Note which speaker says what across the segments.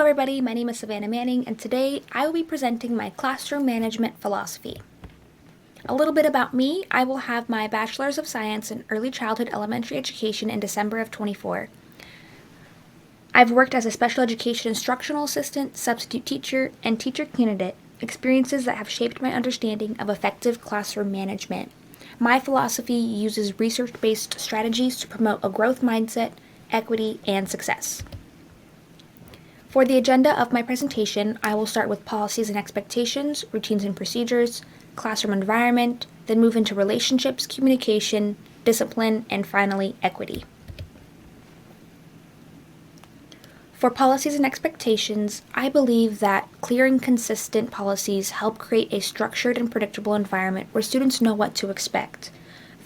Speaker 1: everybody, my name is Savannah Manning, and today I will be presenting my classroom management philosophy. A little bit about me: I will have my Bachelor's of Science in Early Childhood Elementary Education in December of 24. I've worked as a special education instructional assistant, substitute teacher, and teacher candidate, experiences that have shaped my understanding of effective classroom management. My philosophy uses research-based strategies to promote a growth mindset, equity, and success. For the agenda of my presentation, I will start with policies and expectations, routines and procedures, classroom environment, then move into relationships, communication, discipline, and finally, equity. For policies and expectations, I believe that clear and consistent policies help create a structured and predictable environment where students know what to expect.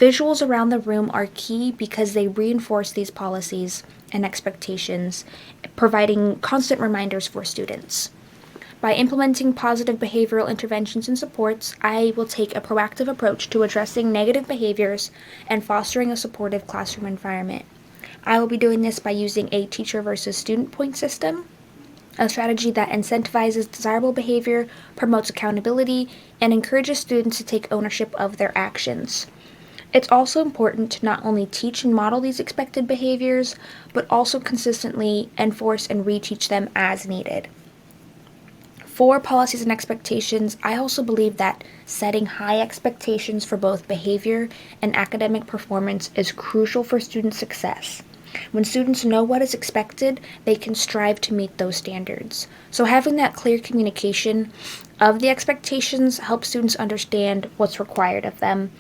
Speaker 1: Visuals around the room are key because they reinforce these policies and expectations, providing constant reminders for students. By implementing positive behavioral interventions and supports, I will take a proactive approach to addressing negative behaviors and fostering a supportive classroom environment. I will be doing this by using a teacher versus student point system, a strategy that incentivizes desirable behavior, promotes accountability, and encourages students to take ownership of their actions. It's also important to not only teach and model these expected behaviors, but also consistently enforce and reteach them as needed. For policies and expectations, I also believe that setting high expectations for both behavior and academic performance is crucial for student success. When students know what is expected, they can strive to meet those standards. So having that clear communication of the expectations helps students understand what's required of them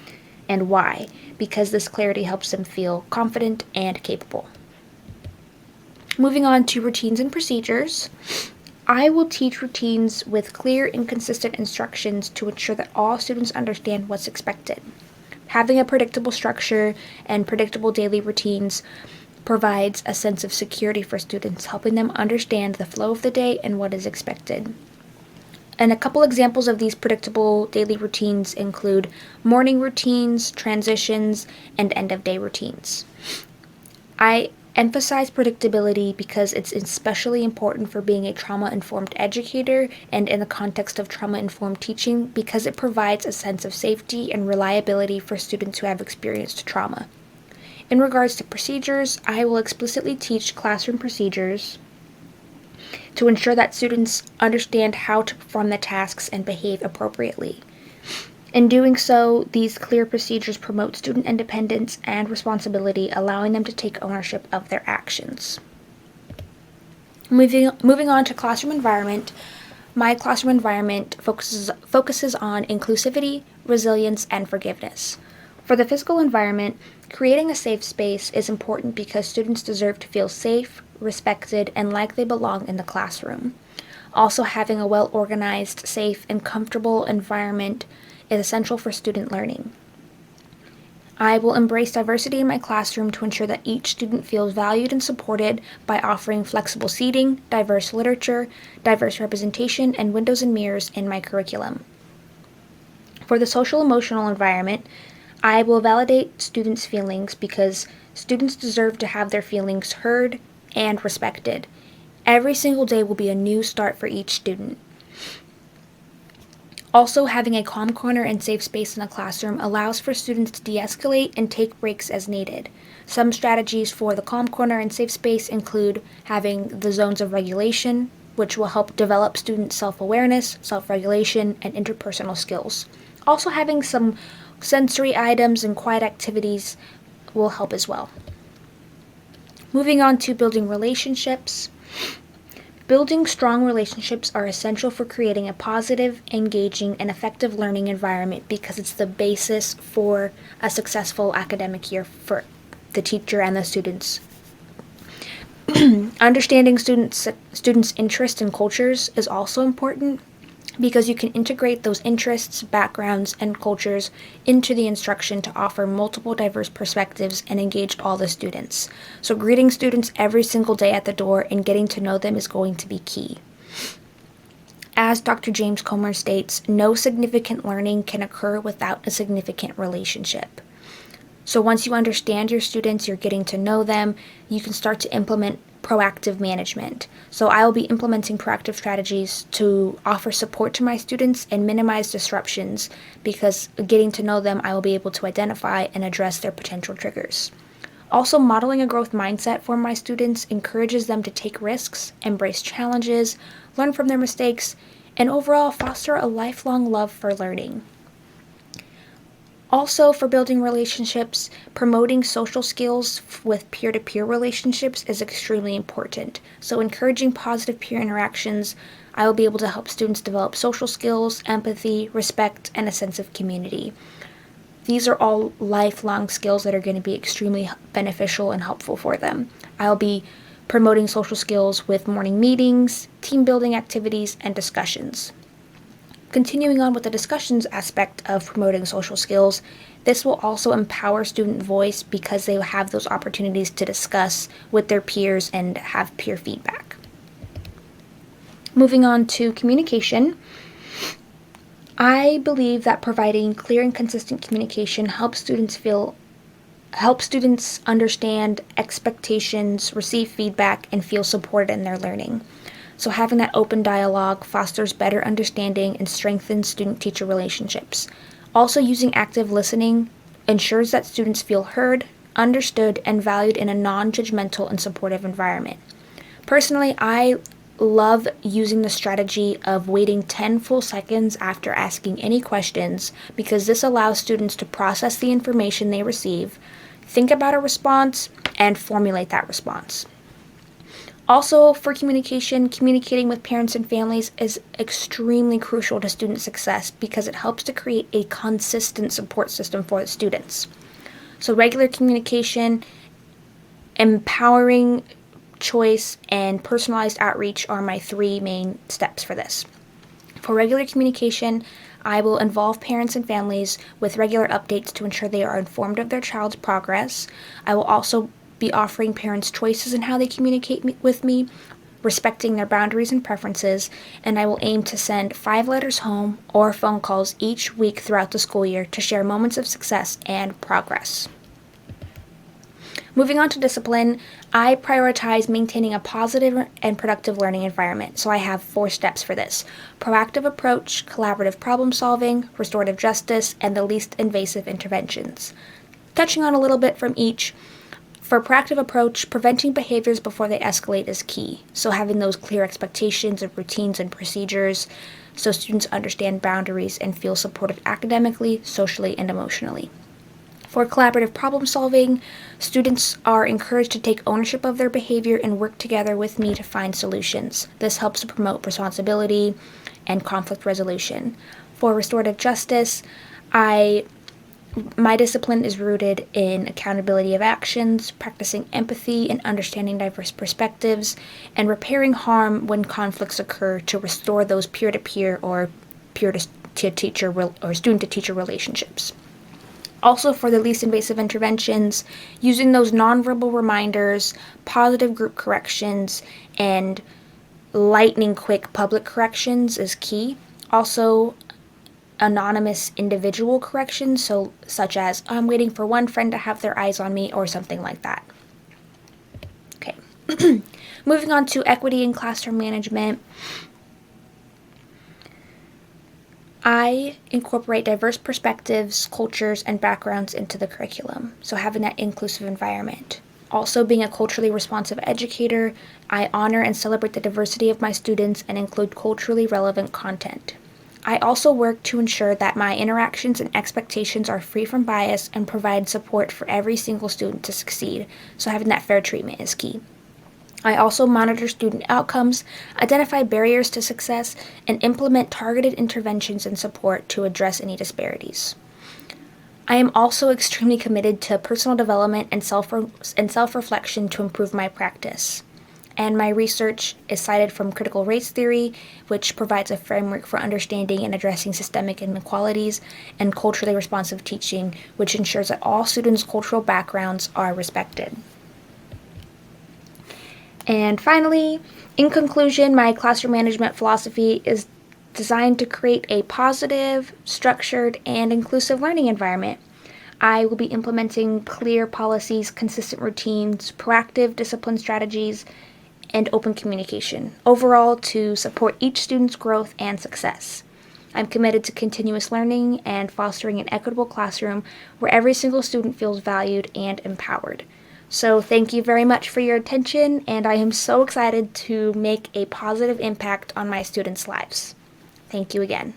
Speaker 1: and why, because this clarity helps them feel confident and capable. Moving on to routines and procedures, I will teach routines with clear and consistent instructions to ensure that all students understand what's expected. Having a predictable structure and predictable daily routines provides a sense of security for students, helping them understand the flow of the day and what is expected. And a couple examples of these predictable daily routines include morning routines, transitions, and end-of-day routines. I emphasize predictability because it's especially important for being a trauma-informed educator and in the context of trauma-informed teaching because it provides a sense of safety and reliability for students who have experienced trauma. In regards to procedures, I will explicitly teach classroom procedures to ensure that students understand how to perform the tasks and behave appropriately. In doing so, these clear procedures promote student independence and responsibility, allowing them to take ownership of their actions. Moving on to classroom environment, my classroom environment focuses on inclusivity, resilience, and forgiveness. For the physical environment, creating a safe space is important because students deserve to feel safe, respected, and like they belong in the classroom. Also, having a well-organized, safe, and comfortable environment is essential for student learning. I will embrace diversity in my classroom to ensure that each student feels valued and supported by offering flexible seating, diverse literature, diverse representation, and windows and mirrors in my curriculum. For the social-emotional environment, I will validate students' feelings because students deserve to have their feelings heard and respected. Every single day will be a new start for each student. Also, having a calm corner and safe space in the classroom allows for students to de-escalate and take breaks as needed. Some strategies for the calm corner and safe space include having the zones of regulation, which will help develop student self-awareness, self-regulation, and interpersonal skills. Also, having some sensory items and quiet activities will help as well. Moving on to building relationships. Building strong relationships are essential for creating a positive, engaging, and effective learning environment because it's the basis for a successful academic year for the teacher and the students. Understanding students' interests and cultures is also important because you can integrate those interests, backgrounds, and cultures into the instruction to offer multiple diverse perspectives and engage all the students. So greeting students every single day at the door and getting to know them is going to be key. As Dr. James Comer states, no significant learning can occur without a significant relationship. So once you understand your students, you're getting to know them, you can start to implement proactive management. So I will be implementing proactive strategies to offer support to my students and minimize disruptions, because getting to know them, I will be able to identify and address their potential triggers. Also, modeling a growth mindset for my students encourages them to take risks, embrace challenges, learn from their mistakes, and overall foster a lifelong love for learning. Also, for building relationships, promoting social skills with peer-to-peer relationships is extremely important. So encouraging positive peer interactions, I will be able to help students develop social skills, empathy, respect, and a sense of community. These are all lifelong skills that are going to be extremely beneficial and helpful for them. I'll be promoting social skills with morning meetings, team building activities, and discussions. Continuing on with the discussions aspect of promoting social skills, this will also empower student voice because they will have those opportunities to discuss with their peers and have peer feedback. Moving on to communication, I believe that providing clear and consistent communication helps students understand expectations, receive feedback, and feel supported in their learning. So having that open dialogue fosters better understanding and strengthens student-teacher relationships. Also, using active listening ensures that students feel heard, understood, and valued in a non-judgmental and supportive environment. Personally, I love using the strategy of waiting 10 full seconds after asking any questions, because this allows students to process the information they receive, think about a response, and formulate that response. Also, for communication, communicating with parents and families is extremely crucial to student success because it helps to create a consistent support system for the students. So regular communication, empowering choice, and personalized outreach are my 3 main steps for this. For regular communication, I will involve parents and families with regular updates to ensure they are informed of their child's progress. I will also be offering parents choices in how they communicate with me, respecting their boundaries and preferences, and I will aim to send 5 letters home or phone calls each week throughout the school year to share moments of success and progress. Moving on to discipline, I prioritize maintaining a positive and productive learning environment. So I have 4 steps for this: proactive approach, collaborative problem solving, restorative justice, and the least invasive interventions. Touching on a little bit from each, for proactive approach, preventing behaviors before they escalate is key. So having those clear expectations of routines and procedures so students understand boundaries and feel supported academically, socially, and emotionally. For collaborative problem solving, students are encouraged to take ownership of their behavior and work together with me to find solutions. This helps to promote responsibility and conflict resolution. For restorative justice, my discipline is rooted in accountability of actions, practicing empathy and understanding diverse perspectives, and repairing harm when conflicts occur to restore those peer-to-peer or peer-to-teacher or student-to-teacher relationships. Also, for the least invasive interventions, using those nonverbal reminders, positive group corrections, and lightning quick public corrections is key. Also, anonymous individual corrections, such as I'm waiting for one friend to have their eyes on me or something like that. Okay. Moving on to equity in classroom management, I incorporate diverse perspectives, cultures, and backgrounds into the curriculum, so having that inclusive environment. Also, being a culturally responsive educator, I honor and celebrate the diversity of my students and include culturally relevant content. I also work to ensure that my interactions and expectations are free from bias and provide support for every single student to succeed, so having that fair treatment is key. I also monitor student outcomes, identify barriers to success, and implement targeted interventions and support to address any disparities. I am also extremely committed to personal development and self-reflection to improve my practice. And my research is cited from critical race theory, which provides a framework for understanding and addressing systemic inequalities, and culturally responsive teaching, which ensures that all students' cultural backgrounds are respected. And finally, in conclusion, my classroom management philosophy is designed to create a positive, structured, and inclusive learning environment. I will be implementing clear policies, consistent routines, proactive discipline strategies, and open communication, overall to support each student's growth and success. I'm committed to continuous learning and fostering an equitable classroom where every single student feels valued and empowered. So thank you very much for your attention, and I am so excited to make a positive impact on my students' lives. Thank you again.